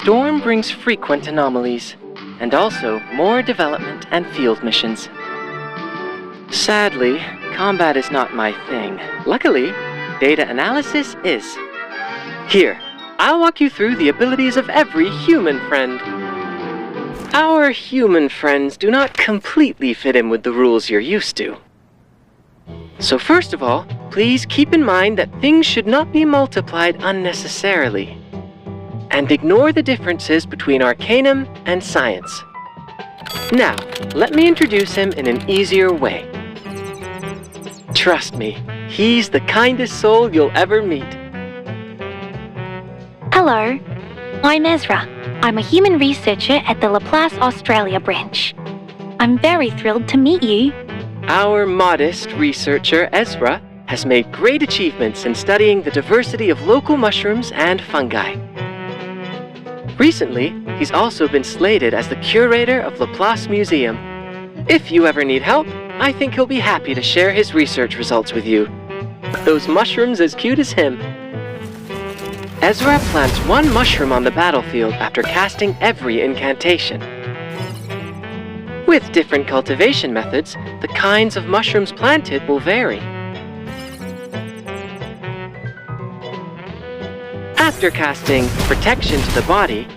storm brings frequent anomalies, and also more development and field missions. Sadly, combat is not my thing. Luckily, data analysis is. Here, I'll walk you through the abilities of every human friend. Our human friends do not completely fit in with the rules you're used to. So first of all, please keep in mind that things should not be multiplied unnecessarily. And ignore the differences between Arcanum and Science. Now, let me introduce him in an easier way. Trust me, he's the kindest soul you'll ever meet. Hello, I'm Ezra. I'm a human researcher at the Laplace Australia branch. I'm very thrilled to meet you. Our modest researcher, Ezra, has made great achievements in studying the diversity of local mushrooms and fungi. Recently, he's also been slated as the curator of Laplace Museum. If you ever need help, I think he'll be happy to share his research results with you. Those mushrooms as cute as him. Ezra plants one mushroom on the battlefield after casting every incantation. With different cultivation methods, the kinds of mushrooms planted will vary. After casting Protection to the Body,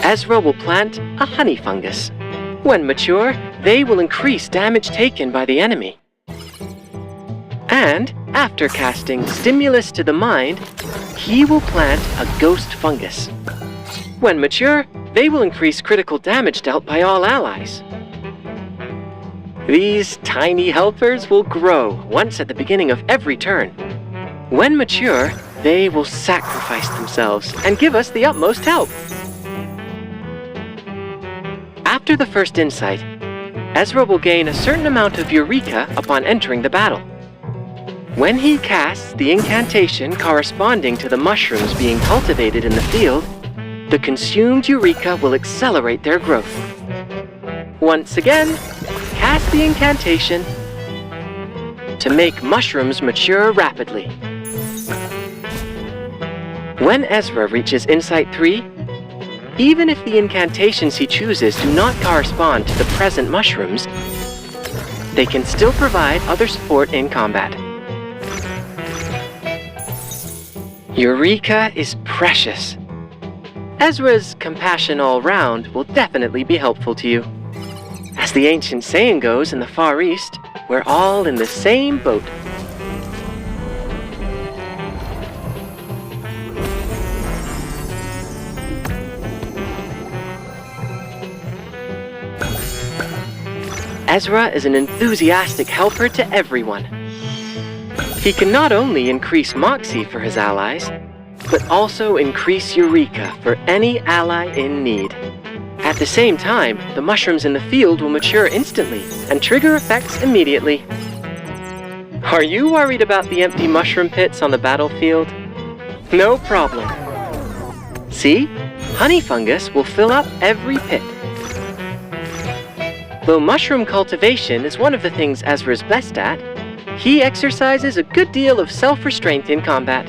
Ezra will plant a honey fungus. When mature, they will increase damage taken by the enemy. And after casting Stimulus to the Mind, he will plant a ghost fungus. When mature, they will increase critical damage dealt by all allies. These tiny helpers will grow once at the beginning of every turn. When mature, they will sacrifice themselves and give us the utmost help. After the first insight, Ezra will gain a certain amount of Eureka upon entering the battle. When he casts the incantation corresponding to the mushrooms being cultivated in the field, the consumed Eureka will accelerate their growth. Once again, cast the incantation to make mushrooms mature rapidly. When Ezra reaches Insight 3, even if the incantations he chooses do not correspond to the present mushrooms, they can still provide other support in combat. Eureka is precious. Ezra's compassion all round will definitely be helpful to you. As the ancient saying goes in the Far East, we're all in the same boat. Ezra is an enthusiastic helper to everyone. He can not only increase Moxie for his allies, but also increase Eureka for any ally in need. At the same time, the mushrooms in the field will mature instantly and trigger effects immediately. Are you worried about the empty mushroom pits on the battlefield? No problem. See? Honey fungus will fill up every pit. Though mushroom cultivation is one of the things Ezra's best at, he exercises a good deal of self-restraint in combat.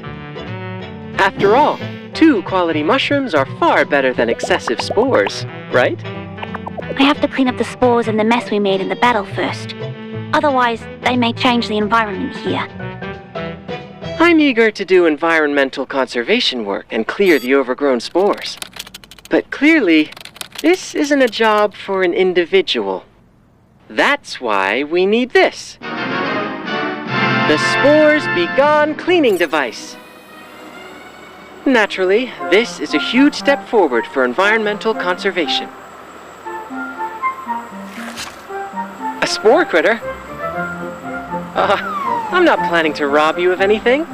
After all, 2 quality mushrooms are far better than excessive spores, right? I have to clean up the spores and the mess we made in the battle first. Otherwise, they may change the environment here. I'm eager to do environmental conservation work and clear the overgrown spores. But clearly, this isn't a job for an individual. That's why we need this. The Spores Be Gone cleaning device. Naturally, this is a huge step forward for environmental conservation. A spore critter? I'm not planning to rob you of anything.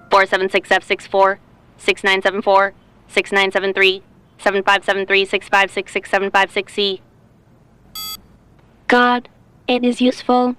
Four 76764 6974 6973 7573 6566 756C. God, it is useful.